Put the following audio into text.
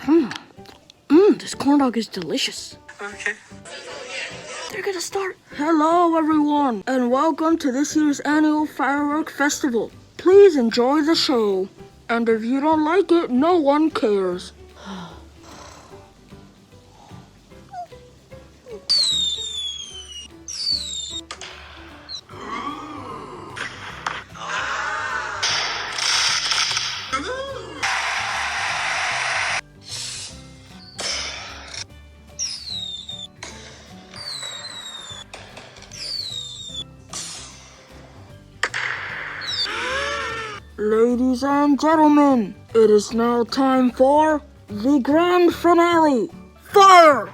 This corn dog is delicious. Okay. They're gonna start. Hello, everyone, and welcome to this year's annual firework festival. Please enjoy the show. And if you don't like it, no one cares. Ladies and gentlemen, it is now time for the grand finale. Fire!